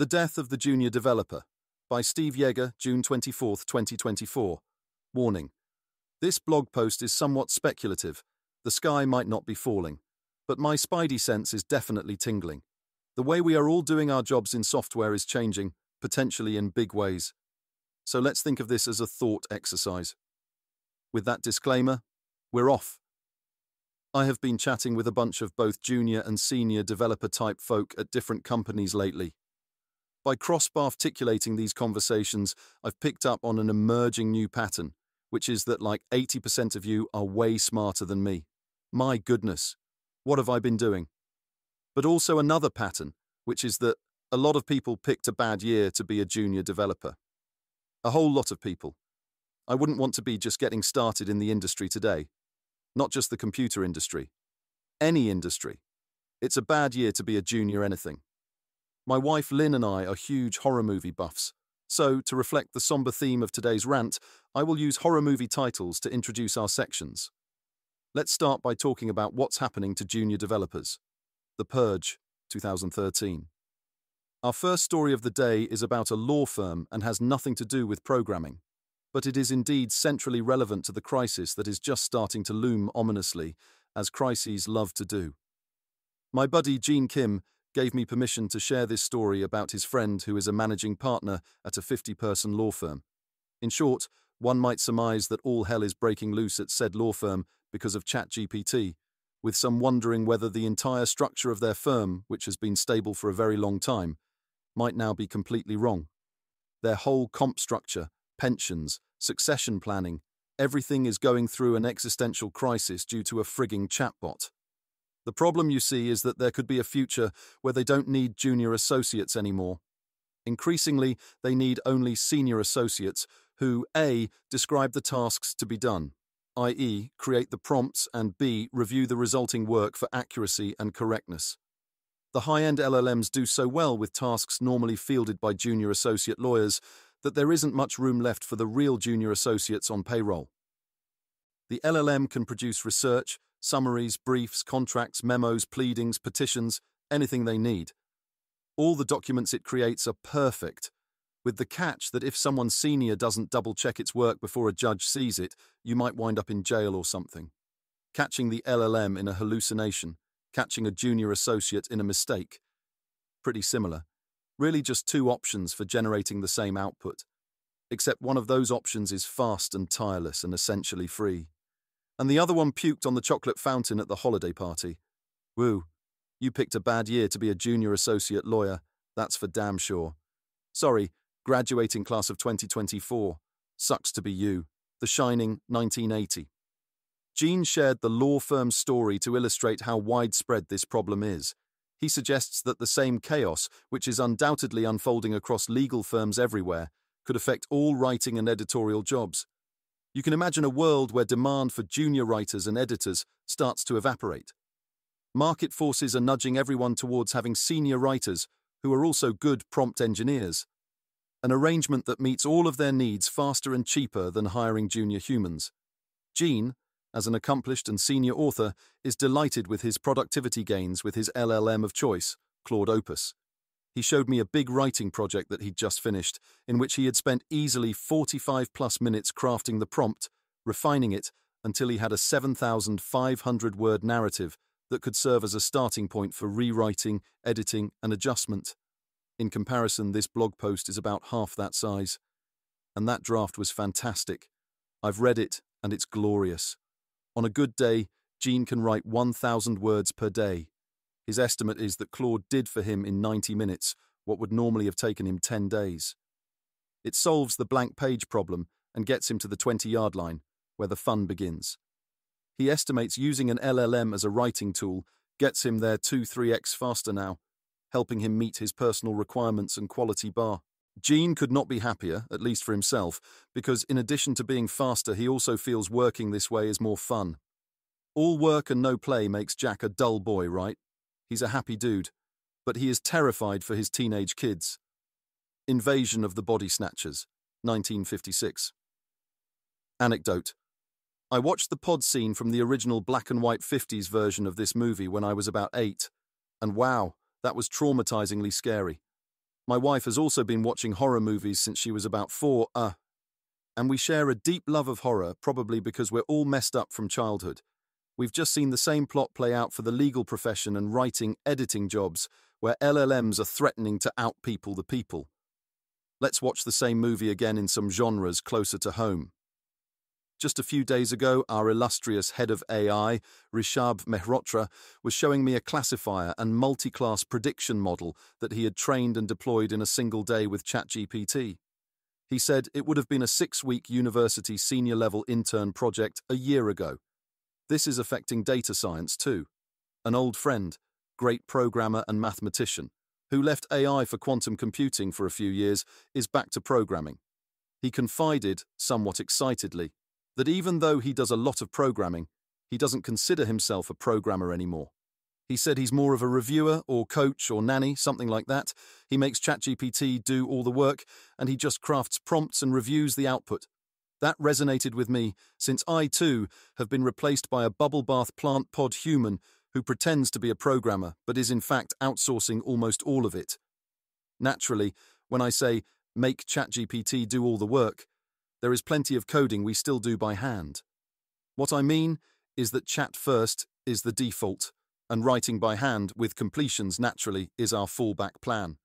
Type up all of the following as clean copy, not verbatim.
The Death of the Junior Developer by Steve Yegge, June 24, 2024. Warning. This blog post is somewhat speculative. The sky might not be falling, but my spidey sense is definitely tingling. The way we are all doing our jobs in software is changing, potentially in big ways. So let's think of this as a thought exercise. With that disclaimer, we're off. I have been chatting with a bunch of both junior and senior developer-type folk at different companies lately. By cross-articulating these conversations, I've picked up on an emerging new pattern, which is that like 80% of you are way smarter than me. My goodness, what have I been doing? But also another pattern, which is that a lot of people picked a bad year to be a junior developer. A whole lot of people. I wouldn't want to be just getting started in the industry today. Not just the computer industry. Any industry. It's a bad year to be a junior anything. My wife Lynn and I are huge horror movie buffs, so to reflect the somber theme of today's rant, I will use horror movie titles to introduce our sections. Let's start by talking about what's happening to junior developers. The Purge, 2013. Our first story of the day is about a law firm and has nothing to do with programming, but it is indeed centrally relevant to the crisis that is just starting to loom ominously, as crises love to do. My buddy Gene Kim gave me permission to share this story about his friend who is a managing partner at a 50-person law firm. In short, one might surmise that all hell is breaking loose at said law firm because of ChatGPT, with some wondering whether the entire structure of their firm, which has been stable for a very long time, might now be completely wrong. Their whole comp structure, pensions, succession planning, everything is going through an existential crisis due to a frigging chatbot. The problem, you see, is that there could be a future where they don't need junior associates anymore. Increasingly, they need only senior associates who, A, describe the tasks to be done, i.e., create the prompts, and B, review the resulting work for accuracy and correctness. The high-end LLMs do so well with tasks normally fielded by junior associate lawyers that there isn't much room left for the real junior associates on payroll. The LLM can produce research, summaries, briefs, contracts, memos, pleadings, petitions, anything they need. All the documents it creates are perfect, with the catch that if someone senior doesn't double-check its work before a judge sees it, you might wind up in jail or something. Catching the LLM in a hallucination, catching a junior associate in a mistake. Pretty similar. Really just two options for generating the same output. Except one of those options is fast and tireless and essentially free. And the other one puked on the chocolate fountain at the holiday party. Woo, you picked a bad year to be a junior associate lawyer, that's for damn sure. Sorry, graduating class of 2024. Sucks to be you. The Shining, 1980. Gene shared the law firm's story to illustrate how widespread this problem is. He suggests that the same chaos, which is undoubtedly unfolding across legal firms everywhere, could affect all writing and editorial jobs. You can imagine a world where demand for junior writers and editors starts to evaporate. Market forces are nudging everyone towards having senior writers who are also good prompt engineers. An arrangement that meets all of their needs faster and cheaper than hiring junior humans. Gene, as an accomplished and senior author, is delighted with his productivity gains with his LLM of choice, Claude Opus. He showed me a big writing project that he'd just finished, in which he had spent easily 45+ minutes crafting the prompt, refining it, until he had a 7,500-word narrative that could serve as a starting point for rewriting, editing, and adjustment. In comparison, this blog post is about half that size. And that draft was fantastic. I've read it, and it's glorious. On a good day, Gene can write 1,000 words per day. His estimate is that Claude did for him in 90 minutes what would normally have taken him 10 days. It solves the blank page problem and gets him to the 20-yard line, where the fun begins. He estimates using an LLM as a writing tool gets him there 2-3x faster now, helping him meet his personal requirements and quality bar. Gene could not be happier, at least for himself, because in addition to being faster, he also feels working this way is more fun. All work and no play makes Jack a dull boy, right? He's a happy dude, but he is terrified for his teenage kids. Invasion of the Body Snatchers, 1956. Anecdote. I watched the pod scene from the original black and white 50s version of this movie when I was about 8, and wow, that was traumatizingly scary. My wife has also been watching horror movies since she was about 4, and we share a deep love of horror, probably because we're all messed up from childhood. We've just seen the same plot play out for the legal profession and writing, editing jobs, where LLMs are threatening to outpeople the people. Let's watch the same movie again in some genres closer to home. Just a few days ago, our illustrious head of AI, Rishabh Mehrotra, was showing me a classifier and multi-class prediction model that he had trained and deployed in a single day with ChatGPT. He said it would have been a 6-week university senior-level intern project a year ago. This is affecting data science too. An old friend, great programmer and mathematician, who left AI for quantum computing for a few years, is back to programming. He confided, somewhat excitedly, that even though he does a lot of programming, he doesn't consider himself a programmer anymore. He said he's more of a reviewer or coach or nanny, something like that. He makes ChatGPT do all the work, and he just crafts prompts and reviews the output. That resonated with me, since I, too, have been replaced by a bubble bath plant pod human who pretends to be a programmer but is in fact outsourcing almost all of it. Naturally, when I say, make ChatGPT do all the work, there is plenty of coding we still do by hand. What I mean is that chat first is the default, and writing by hand with completions naturally is our fallback plan.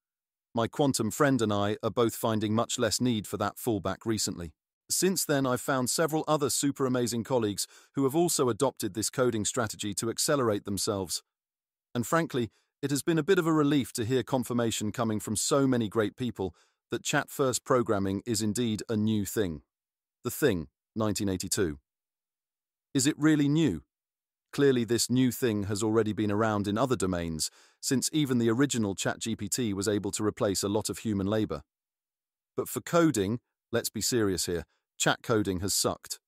My quantum friend and I are both finding much less need for that fallback recently. Since then, I've found several other super amazing colleagues who have also adopted this coding strategy to accelerate themselves. And frankly, it has been a bit of a relief to hear confirmation coming from so many great people that chat-first programming is indeed a new thing. The Thing, 1982. Is it really new? Clearly, this new thing has already been around in other domains, since even the original ChatGPT was able to replace a lot of human labor. But for coding, let's be serious here, chat coding has sucked.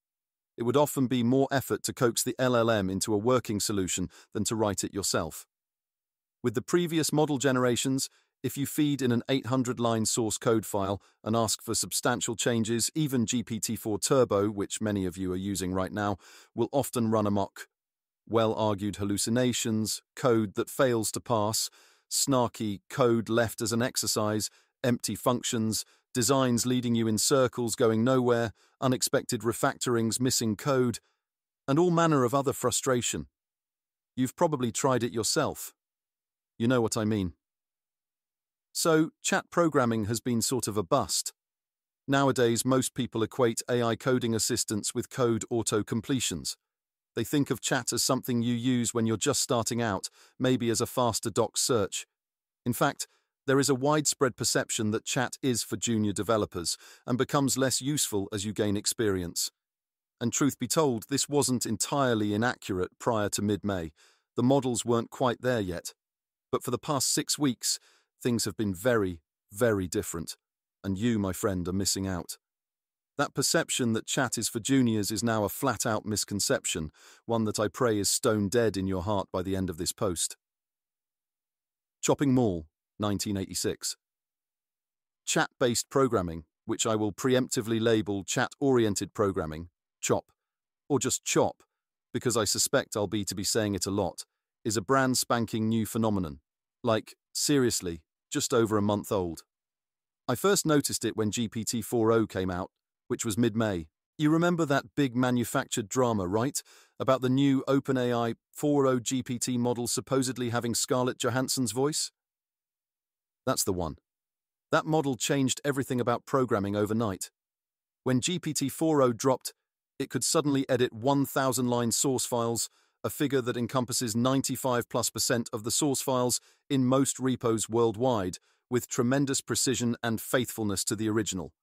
It would often be more effort to coax the LLM into a working solution than to write it yourself. With the previous model generations, if you feed in an 800-line source code file and ask for substantial changes, even GPT-4 Turbo, which many of you are using right now, will often run amok. Well-argued hallucinations, code that fails to pass, snarky code left as an exercise, empty functions, designs leading you in circles going nowhere, unexpected refactorings, missing code, and all manner of other frustration. You've probably tried it yourself. You know what I mean. So, chat programming has been sort of a bust. Nowadays, most people equate AI coding assistants with code auto-completions. They think of chat as something you use when you're just starting out, maybe as a faster doc search. In fact, there is a widespread perception that chat is for junior developers and becomes less useful as you gain experience. And truth be told, this wasn't entirely inaccurate prior to mid-May. The models weren't quite there yet. But for the past 6 weeks, things have been very, very different, and you, my friend, are missing out. That perception that chat is for juniors is now a flat-out misconception, one that I pray is stone dead in your heart by the end of this post. Chopping Mall, 1986. Chat-based programming, which I will preemptively label chat-oriented programming, CHOP, or just CHOP, because I suspect I'll be saying it a lot, is a brand spanking new phenomenon. Like, seriously, just over a month old. I first noticed it when GPT-4o came out, which was mid-May. You remember that big manufactured drama, right? About the new OpenAI 4o GPT model supposedly having Scarlett Johansson's voice? That's the one. That model changed everything about programming overnight. When GPT-4o dropped, it could suddenly edit 1,000-line source files, a figure that encompasses 95+% of the source files in most repos worldwide, with tremendous precision and faithfulness to the original,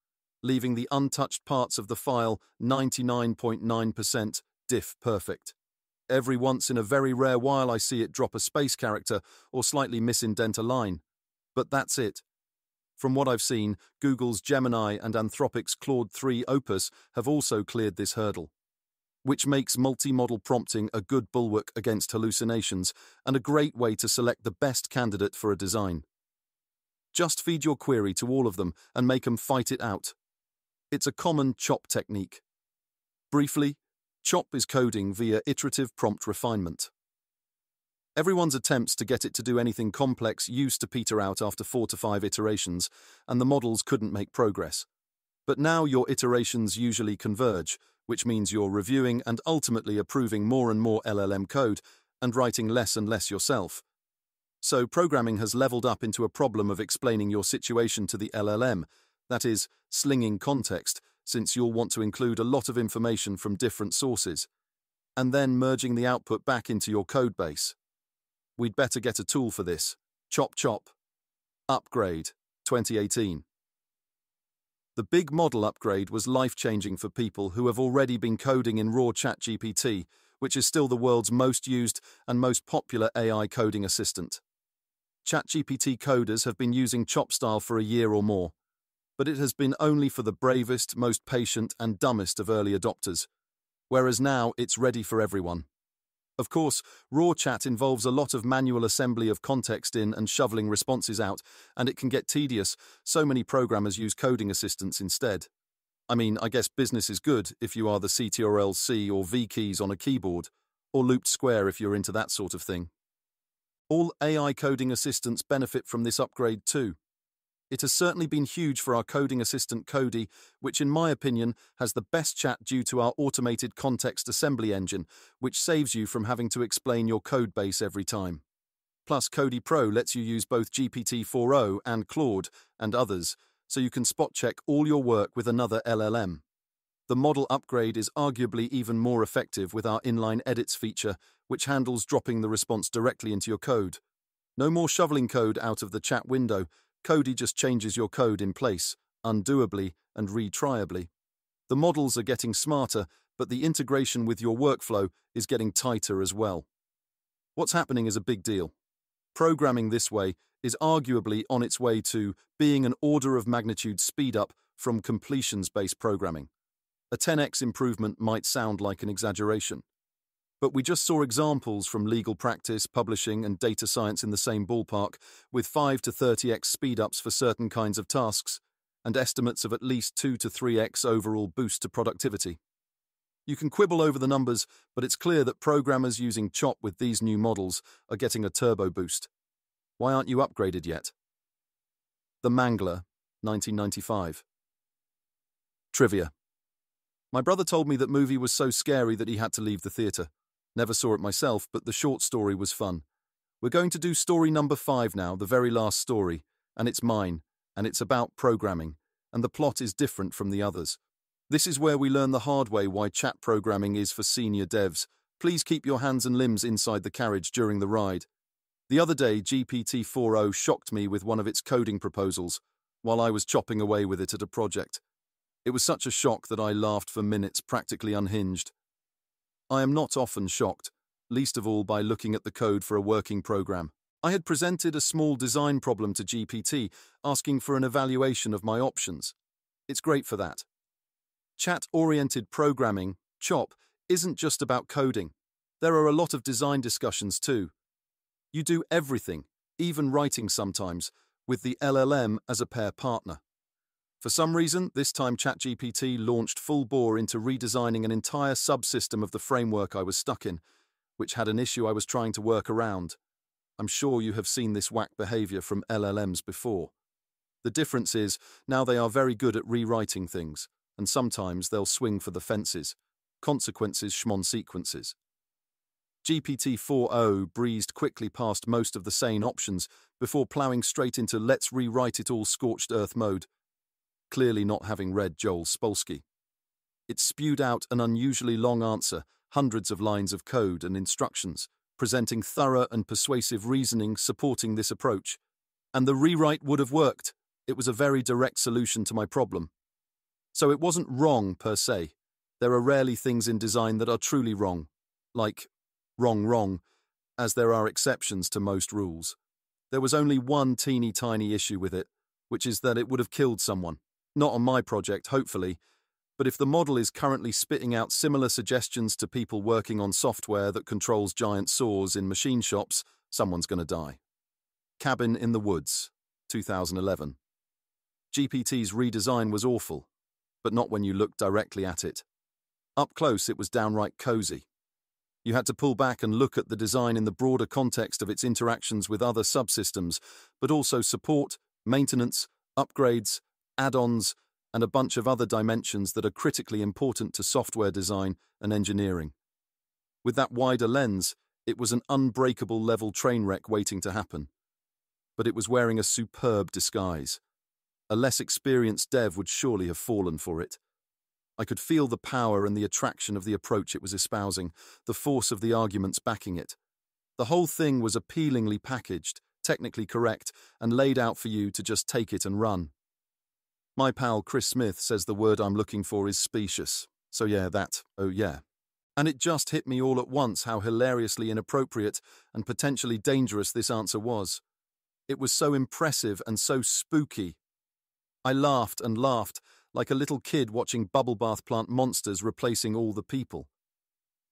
leaving the untouched parts of the file 99.9% diff perfect. Every once in a very rare while I see it drop a space character or slightly misindent a line. But that's it. From what I've seen, Google's Gemini and Anthropic's Claude 3 Opus have also cleared this hurdle, which makes multi-model prompting a good bulwark against hallucinations and a great way to select the best candidate for a design. Just feed your query to all of them and make them fight it out. It's a common CHOP technique. Briefly, CHOP is coding via iterative prompt refinement. Everyone's attempts to get it to do anything complex used to peter out after 4 to 5 iterations, and the models couldn't make progress. But now your iterations usually converge, which means you're reviewing and ultimately approving more and more LLM code and writing less and less yourself. So programming has leveled up into a problem of explaining your situation to the LLM, that is, slinging context, since you'll want to include a lot of information from different sources, and then merging the output back into your code base. We'd better get a tool for this. Chop Chop. Upgrade, 2018. The big model upgrade was life-changing for people who have already been coding in raw ChatGPT, which is still the world's most used and most popular AI coding assistant. ChatGPT coders have been using Chop style for a year or more, but it has been only for the bravest, most patient, and dumbest of early adopters, whereas now it's ready for everyone. Of course, raw chat involves a lot of manual assembly of context in and shoveling responses out, and it can get tedious, so many programmers use coding assistants instead. I mean, I guess business is good if you are the Ctrl-C or V keys on a keyboard, or looped square if you're into that sort of thing. All AI coding assistants benefit from this upgrade too. It has certainly been huge for our coding assistant Cody, which in my opinion has the best chat due to our automated context assembly engine, which saves you from having to explain your code base every time. Plus, Cody Pro lets you use both GPT-4o and Claude and others, so you can spot-check all your work with another LLM. The model upgrade is arguably even more effective with our inline edits feature, which handles dropping the response directly into your code. No more shoveling code out of the chat window. Cody just changes your code in place, undoably and retryably. The models are getting smarter, but the integration with your workflow is getting tighter as well. What's happening is a big deal. Programming this way is arguably on its way to being an order of magnitude speed up from completions-based programming. A 10x improvement might sound like an exaggeration, but we just saw examples from legal practice, publishing, and data science in the same ballpark, with 5 to 30x speedups for certain kinds of tasks, and estimates of at least 2 to 3x overall boost to productivity. You can quibble over the numbers, but it's clear that programmers using Chop with these new models are getting a turbo boost. Why aren't you upgraded yet? The Mangler, 1995. Trivia. My brother told me that movie was so scary that he had to leave the theatre. Never saw it myself, but the short story was fun. We're going to do story number 5 now, the very last story, and it's mine, and it's about programming, and the plot is different from the others. This is where we learn the hard way why chat programming is for senior devs. Please keep your hands and limbs inside the carriage during the ride. The other day, GPT-4o shocked me with one of its coding proposals, while I was chopping away with it at a project. It was such a shock that I laughed for minutes, practically unhinged. I am not often shocked, least of all by looking at the code for a working program. I had presented a small design problem to GPT, asking for an evaluation of my options. It's great for that. Chat-oriented programming, CHOP, isn't just about coding. There are a lot of design discussions too. You do everything, even writing sometimes, with the LLM as a pair partner. For some reason, this time ChatGPT launched full bore into redesigning an entire subsystem of the framework I was stuck in, which had an issue I was trying to work around. I'm sure you have seen this whack behavior from LLMs before. The difference is, now they are very good at rewriting things, and sometimes they'll swing for the fences. Consequences schmon sequences. GPT-4o breezed quickly past most of the sane options before ploughing straight into let's rewrite it all scorched earth mode, clearly not having read Joel Spolsky. It spewed out an unusually long answer, hundreds of lines of code and instructions, presenting thorough and persuasive reasoning supporting this approach. And the rewrite would have worked. It was a very direct solution to my problem. So it wasn't wrong per se. There are rarely things in design that are truly wrong, like wrong, as there are exceptions to most rules. There was only one teeny tiny issue with it, which is that it would have killed someone. Not on my project, hopefully, but if the model is currently spitting out similar suggestions to people working on software that controls giant saws in machine shops, someone's going to die. Cabin in the Woods, 2011. GPT's redesign was awful, but not when you looked directly at it. Up close, it was downright cozy. You had to pull back and look at the design in the broader context of its interactions with other subsystems, but also support, maintenance, upgrades, add-ons, and a bunch of other dimensions that are critically important to software design and engineering. With that wider lens, it was an unbreakable level train wreck waiting to happen. But it was wearing a superb disguise. A less experienced dev would surely have fallen for it. I could feel the power and the attraction of the approach it was espousing, the force of the arguments backing it. The whole thing was appealingly packaged, technically correct, and laid out for you to just take it and run. My pal Chris Smith says the word I'm looking for is specious. So yeah, that, oh yeah. And it just hit me all at once how hilariously inappropriate and potentially dangerous this answer was. It was so impressive and so spooky. I laughed and laughed, like a little kid watching bubble bath plant monsters replacing all the people.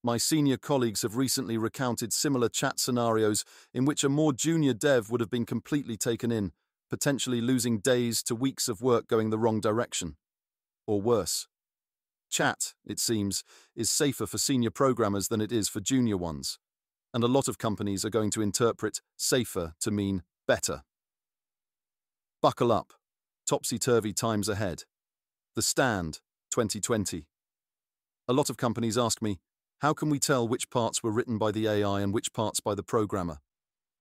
My senior colleagues have recently recounted similar chat scenarios in which a more junior dev would have been completely taken in, potentially losing days to weeks of work going the wrong direction. Or worse. Chat, it seems, is safer for senior programmers than it is for junior ones, and a lot of companies are going to interpret safer to mean better. Buckle up. Topsy-turvy times ahead. The Stand, 2020. A lot of companies ask me, how can we tell which parts were written by the AI and which parts by the programmer?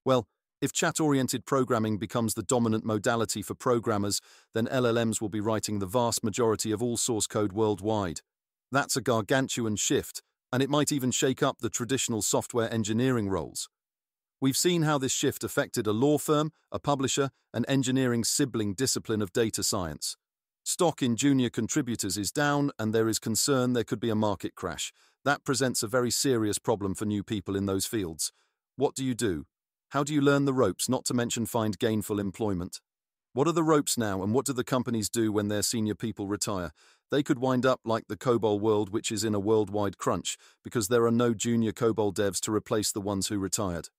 Well, if chat-oriented programming becomes the dominant modality for programmers, then LLMs will be writing the vast majority of all source code worldwide. That's a gargantuan shift, and it might even shake up the traditional software engineering roles. We've seen how this shift affected a law firm, a publisher, and engineering sibling discipline of data science. Stock in junior contributors is down, and there is concern there could be a market crash. That presents a very serious problem for new people in those fields. What do you do? How do you learn the ropes, not to mention find gainful employment? What are the ropes now, and what do the companies do when their senior people retire? They could wind up like the COBOL world, which is in a worldwide crunch, because there are no junior COBOL devs to replace the ones who retired.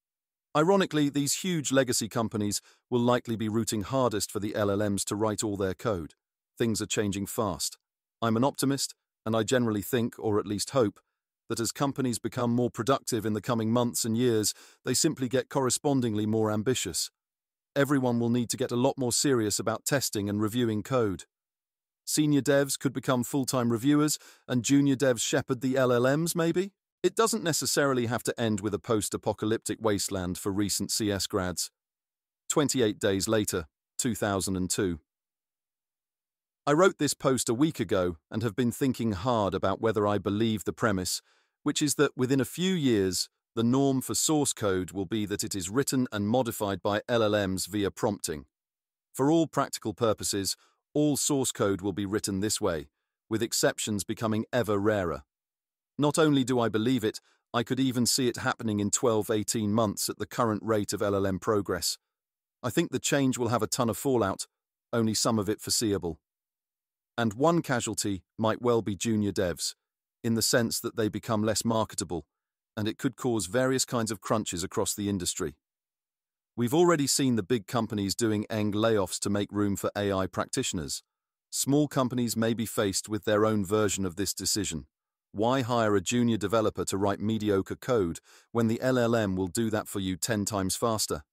Ironically, these huge legacy companies will likely be rooting hardest for the LLMs to write all their code. Things are changing fast. I'm an optimist, and I generally think, or at least hope, that as companies become more productive in the coming months and years, they simply get correspondingly more ambitious. Everyone will need to get a lot more serious about testing and reviewing code. Senior devs could become full-time reviewers, and junior devs shepherd the LLMs, maybe? It doesn't necessarily have to end with a post-apocalyptic wasteland for recent CS grads. 28 days later, 2002. I wrote this post a week ago and have been thinking hard about whether I believe the premise, which is that within a few years, the norm for source code will be that it is written and modified by LLMs via prompting. For all practical purposes, all source code will be written this way, with exceptions becoming ever rarer. Not only do I believe it, I could even see it happening in 12-18 months at the current rate of LLM progress. I think the change will have a ton of fallout, only some of it foreseeable. And one casualty might well be junior devs, in the sense that they become less marketable, and it could cause various kinds of crunches across the industry. We've already seen the big companies doing layoffs to make room for AI practitioners. Small companies may be faced with their own version of this decision. Why hire a junior developer to write mediocre code when the LLM will do that for you 10 times faster?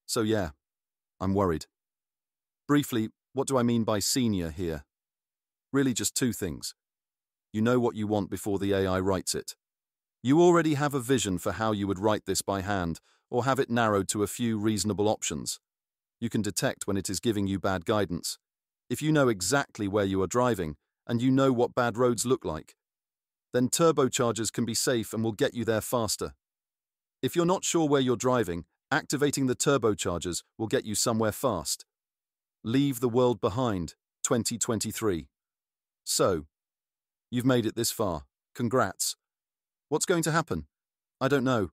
So yeah, I'm worried. Briefly, what do I mean by senior here? Really just two things. You know what you want before the AI writes it. You already have a vision for how you would write this by hand, or have it narrowed to a few reasonable options. You can detect when it is giving you bad guidance. If you know exactly where you are driving, and you know what bad roads look like, then turbochargers can be safe and will get you there faster. If you're not sure where you're driving, activating the turbochargers will get you somewhere fast. Leave the world behind, 2023. So, you've made it this far. Congrats. What's going to happen? I don't know.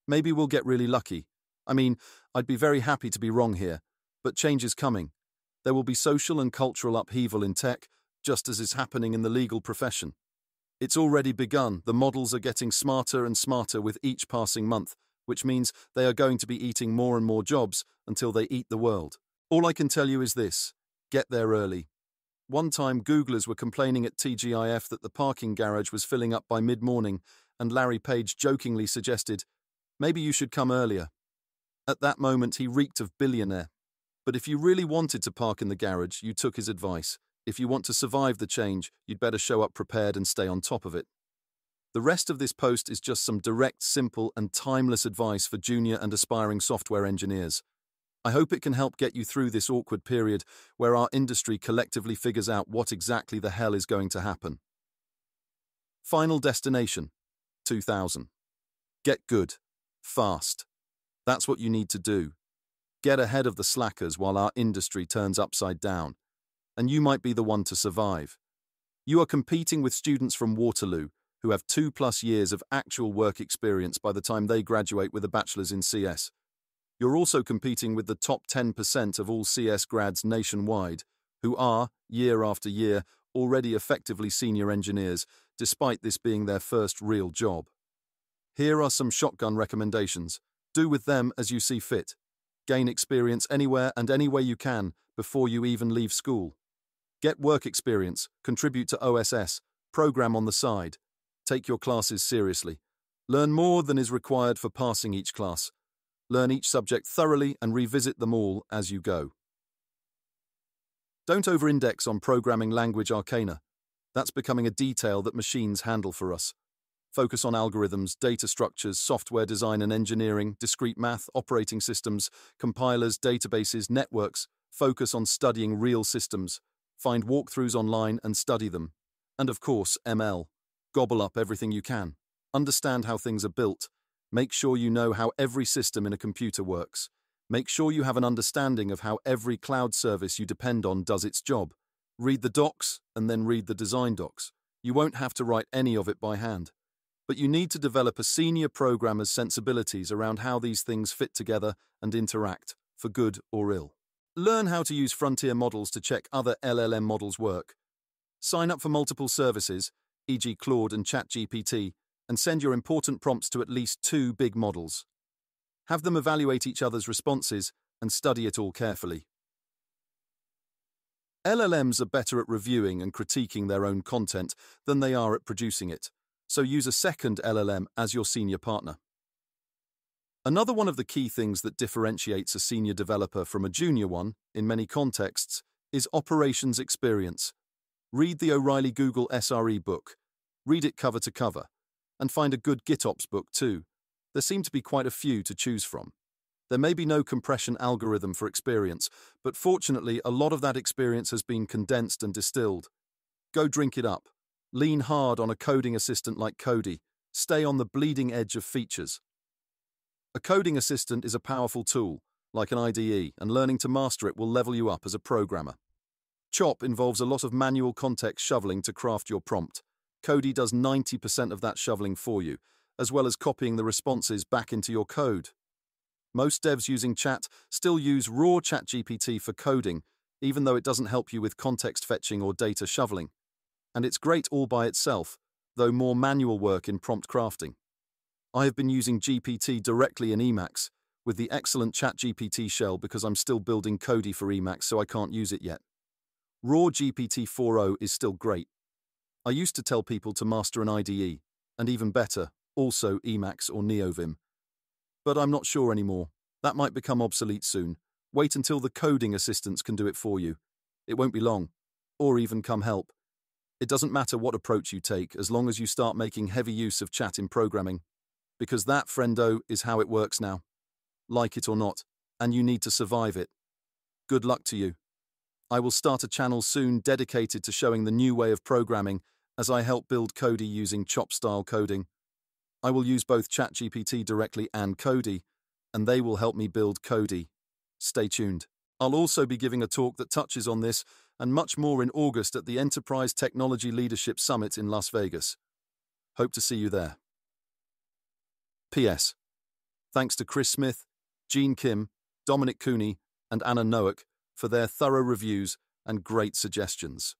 Maybe we'll get really lucky. I mean, I'd be very happy to be wrong here, but change is coming. There will be social and cultural upheaval in tech, just as is happening in the legal profession. It's already begun. The models are getting smarter and smarter with each passing month, which means they are going to be eating more and more jobs until they eat the world. All I can tell you is this: get there early. One time, Googlers were complaining at TGIF that the parking garage was filling up by mid-morning, and Larry Page jokingly suggested, "Maybe you should come earlier." At that moment, he reeked of billionaire. But if you really wanted to park in the garage, you took his advice. If you want to survive the change, you'd better show up prepared and stay on top of it. The rest of this post is just some direct, simple, and timeless advice for junior and aspiring software engineers. I hope it can help get you through this awkward period where our industry collectively figures out what exactly the hell is going to happen. Final destination, 2000. Get good. Fast. That's what you need to do. Get ahead of the slackers while our industry turns upside down. And you might be the one to survive. You are competing with students from Waterloo who have 2+ years of actual work experience by the time they graduate with a bachelor's in CS. You're also competing with the top 10% of all CS grads nationwide, who are, year after year, already effectively senior engineers, despite this being their first real job. Here are some shotgun recommendations. Do with them as you see fit. Gain experience anywhere and any way you can before you even leave school. Get work experience, contribute to OSS, program on the side. Take your classes seriously. Learn more than is required for passing each class. Learn each subject thoroughly and revisit them all as you go. Don't over-index on programming language arcana. That's becoming a detail that machines handle for us. Focus on algorithms, data structures, software design and engineering, discrete math, operating systems, compilers, databases, networks. Focus on studying real systems. Find walkthroughs online and study them. And of course, ML. Gobble up everything you can. Understand how things are built. Make sure you know how every system in a computer works. Make sure you have an understanding of how every cloud service you depend on does its job. Read the docs and then read the design docs. You won't have to write any of it by hand. But you need to develop a senior programmer's sensibilities around how these things fit together and interact, for good or ill. Learn how to use frontier models to check other LLM models work. Sign up for multiple services, e.g. Claude and ChatGPT, and send your important prompts to at least 2 big models. Have them evaluate each other's responses and study it all carefully. LLMs are better at reviewing and critiquing their own content than they are at producing it, so use a second LLM as your senior partner. Another one of the key things that differentiates a senior developer from a junior one, in many contexts, is operations experience. Read the O'Reilly Google SRE book. Read it cover to cover. And find a good GitOps book too. There seem to be quite a few to choose from. There may be no compression algorithm for experience, but fortunately a lot of that experience has been condensed and distilled. Go drink it up. Lean hard on a coding assistant like Cody. Stay on the bleeding edge of features. A coding assistant is a powerful tool, like an IDE, and learning to master it will level you up as a programmer. Chop involves a lot of manual context shoveling to craft your prompt. Cody does 90% of that shoveling for you, as well as copying the responses back into your code. Most devs using chat still use raw ChatGPT for coding, even though it doesn't help you with context fetching or data shoveling. And it's great all by itself, though more manual work in prompt crafting. I have been using GPT directly in Emacs, with the excellent ChatGPT shell because I'm still building Cody for Emacs, so I can't use it yet. Raw GPT 4.0 is still great. I used to tell people to master an IDE, and even better, also Emacs or NeoVim. But I'm not sure anymore. That might become obsolete soon. Wait until the coding assistants can do it for you. It won't be long, or even come help. It doesn't matter what approach you take as long as you start making heavy use of chat in programming. Because that, friendo, is how it works now. Like it or not, and you need to survive it. Good luck to you. I will start a channel soon dedicated to showing the new way of programming as I help build Cody using chop-style coding. I will use both ChatGPT directly and Cody, and they will help me build Cody. Stay tuned. I'll also be giving a talk that touches on this and much more in August at the Enterprise Technology Leadership Summit in Las Vegas. Hope to see you there. P.S. Thanks to Chris Smith, Gene Kim, Dominic Cooney, and Anna Noack for their thorough reviews and great suggestions.